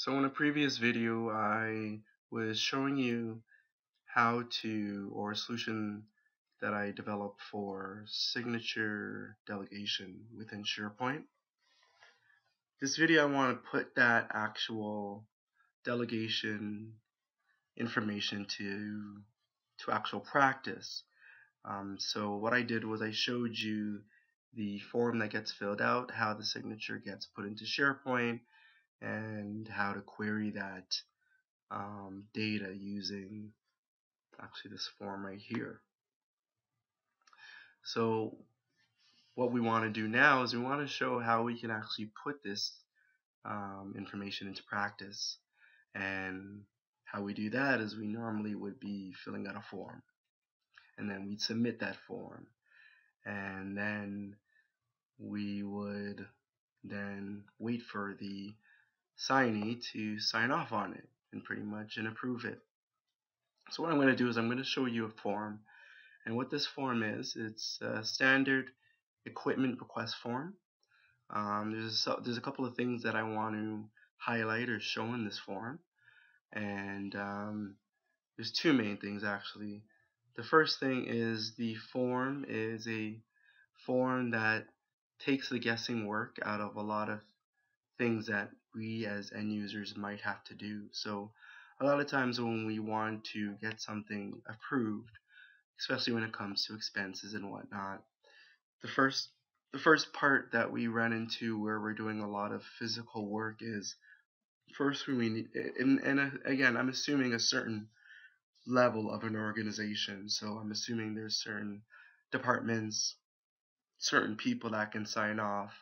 So in a previous video, I was showing you how to, or a solution that I developed for signature delegation within SharePoint. This video, I want to put that actual delegation information to actual practice. So what I did was I showed you the form that gets filled out, how the signature gets put into SharePoint, and how to query that data using actually this form right here. So what we want to do now is we want to show how we can actually put this information into practice. And how we do that is we normally would be filling out a form, and then we'd submit that form, and then we would then wait for the signee to sign off on it and pretty much approve it. So what I'm going to do is I'm going to show you a form, and what this form is, it's a standard equipment request form. There's a couple of things that I want to highlight or show in this form, and there's two main things actually. The first thing is the form is a form that takes the guessing work out of a lot of things that we as end users might have to do. So a lot of times when we want to get something approved, especially when it comes to expenses and whatnot, the first part that we run into where we're doing a lot of physical work is first we need, again, I'm assuming a certain level of an organization. So I'm assuming there's certain departments, certain people that can sign off,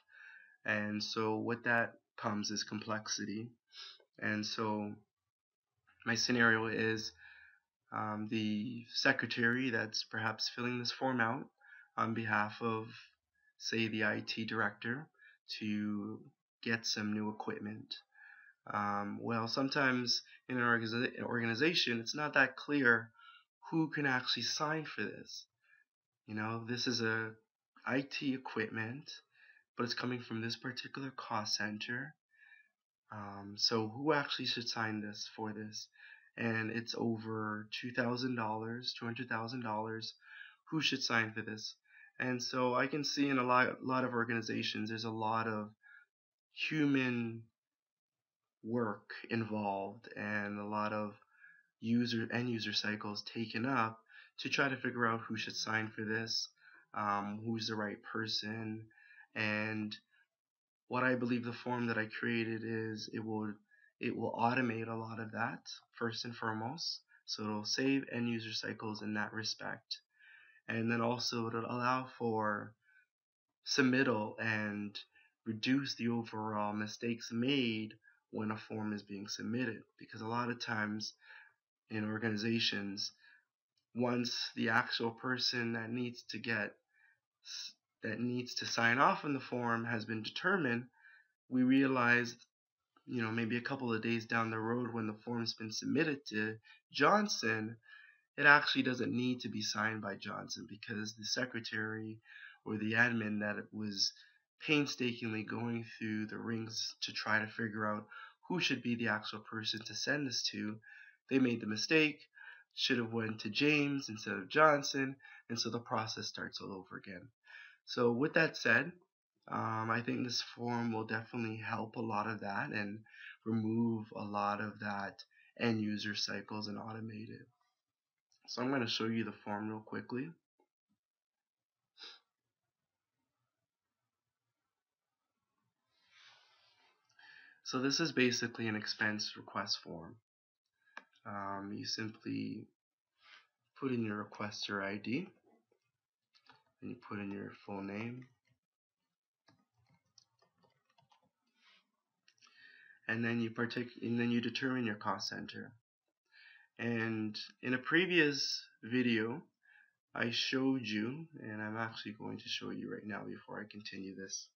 and so with that comes is complexity. And so my scenario is the secretary that's perhaps filling this form out on behalf of, say, the IT director to get some new equipment. Well, sometimes in an organization, it's not that clear who can actually sign for this. You know, this is a IT equipment, but it's coming from this particular cost center. So who actually should sign this for this? And it's over $2,000, $200,000. Who should sign for this? And so I can see in a lot of organizations, there's a lot of human work involved and a lot of end user cycles taken up to try to figure out who should sign for this, who's the right person. And what I believe the form that I created is it will automate a lot of that first and foremost. So it'll save end user cycles in that respect, and then also it'll allow for submittal and reduce the overall mistakes made when a form is being submitted, because a lot of times in organizations, once the actual person that needs to sign off on the form has been determined, we realize, maybe a couple of days down the road when the form's been submitted to Johnson, it actually doesn't need to be signed by Johnson because the secretary or the admin that was painstakingly going through the rings to try to figure out who should be the actual person to send this to, they made the mistake, should have went to James instead of Johnson, and so the process starts all over again. So with that said, I think this form will definitely help a lot of that and remove a lot of that end user cycles and automate it. So I'm going to show you the form real quickly. So this is basically an expense request form. You simply put in your requester ID, and you put in your full name, and then you determine your cost center. And in a previous video, I showed you, and I'm actually going to show you right now before I continue this.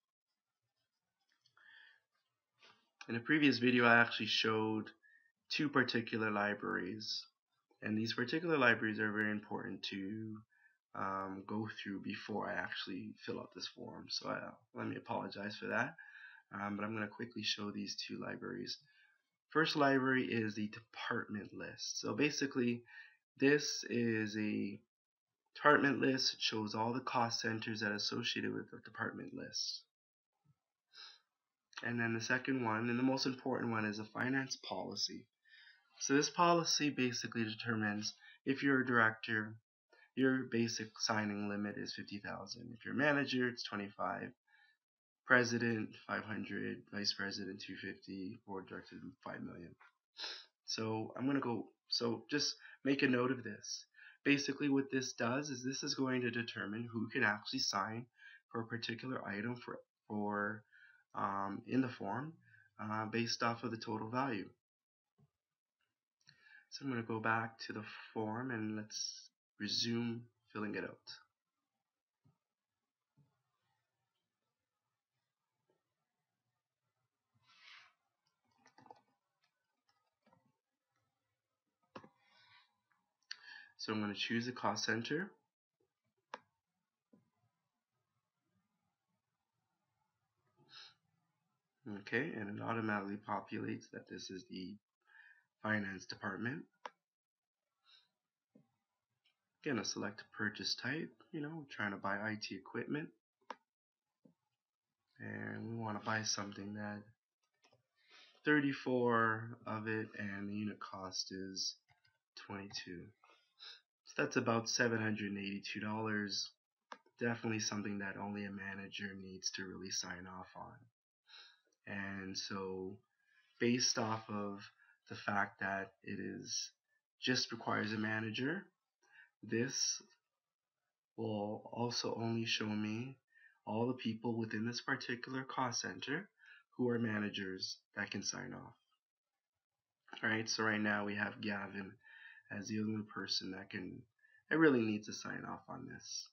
In a previous video, I actually showed two particular libraries, and these particular libraries are very important to go through before I actually fill out this form. So let me apologize for that, but I'm going to quickly show these two libraries. First library is the department list. So basically, this is a department list. It shows all the cost centers that are associated with the department list. And then the second one, and the most important one, is a finance policy. So this policy basically determines if you're a director, your basic signing limit is 50,000. If you're a manager, it's 25. President, 500. Vice president, 250. Board director, 5 million. So so just make a note of this. Basically what this does is this is going to determine who can actually sign for a particular item in the form based off of the total value. So I'm going to go back to the form and let's resume filling it out. So I'm going to choose a cost center. Okay, and it automatically populates that this is the finance department. Again, I select a purchase type, trying to buy IT equipment. And we want to buy something that 34 of it and the unit cost is 22. So that's about $782. Definitely something that only a manager needs to really sign off on. And so based off of the fact that it is just requires a manager, this will also only show me all the people within this particular cost center who are managers that can sign off. Alright, so right now we have Gavin as the only person that really needs to sign off on this.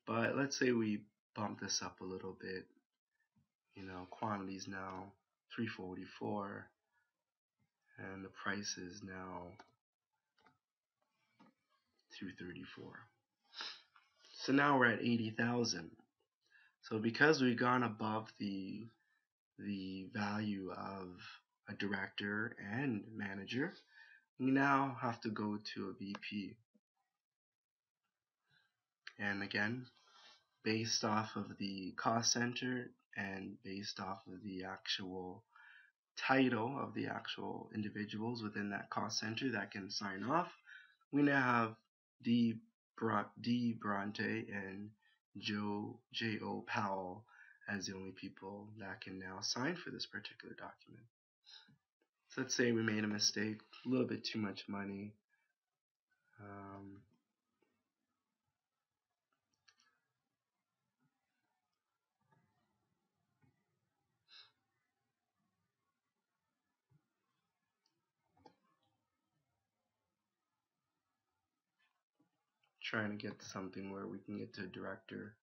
But let's say we bump this up a little bit. Quantities now 344 and the price is now 234. So now we're at 80,000. So because we've gone above the value of a director and manager, we now have to go to a VP. And again, based off of the cost center and based off of the actual title of the actual individuals within that cost center that can sign off, we now have D. Bronte and J.O. Powell as the only people that can now sign for this particular document. So let's say we made a mistake, a little bit too much money. Trying to get something where we can get to director.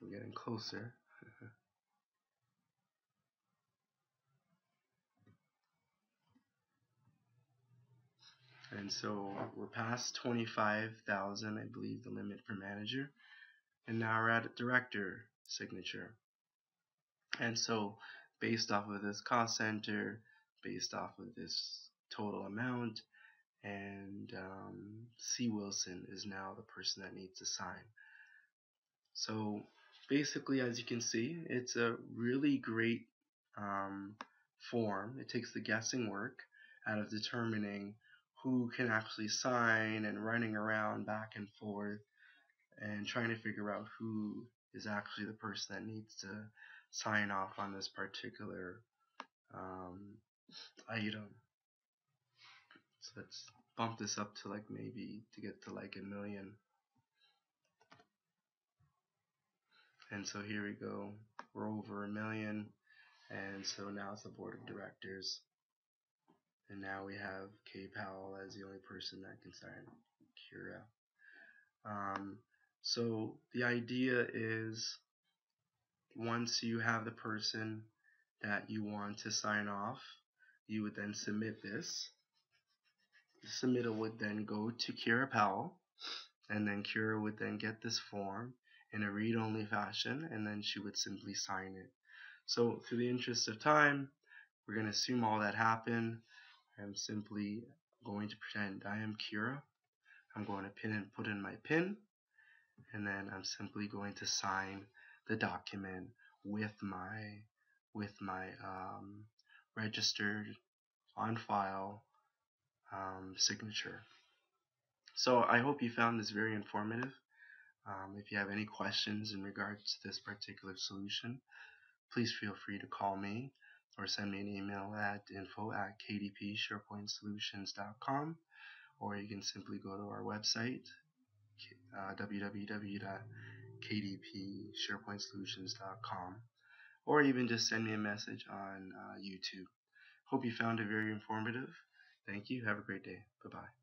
We're getting closer. And so we're past 25,000, I believe, the limit for manager. And now we're at director signature. And so based off of this cost center, based off of this total amount, and C. Wilson is now the person that needs to sign. So basically, as you can see, it's a really great form. It takes the guessing work out of determining who can actually sign and running around back and forth and trying to figure out who is actually the person that needs to sign off on this particular item. So let's bump this up to maybe to get to $1 million. And so here we go, we're over $1 million, and so now it's the board of directors, and now we have K. Powell as the only person that can sign, Kira. So the idea is once you have the person that you want to sign off, you would then submit this. The submittal would then go to Kira Powell, and then Kira would then get this form in a read-only fashion, and then she would simply sign it. So for the interest of time, we're going to assume all that happened. I'm simply going to pretend I am Kira. I'm going to put in my PIN, and then I'm simply going to sign the document with my registered on file signature. So I hope you found this very informative. If you have any questions in regards to this particular solution, please feel free to call me or send me an email at info@kdpsharepointsolutions.com, or you can simply go to our website, www.kdpsharepointsolutions.com, or even just send me a message on YouTube. Hope you found it very informative. Thank you. Have a great day. Bye-bye.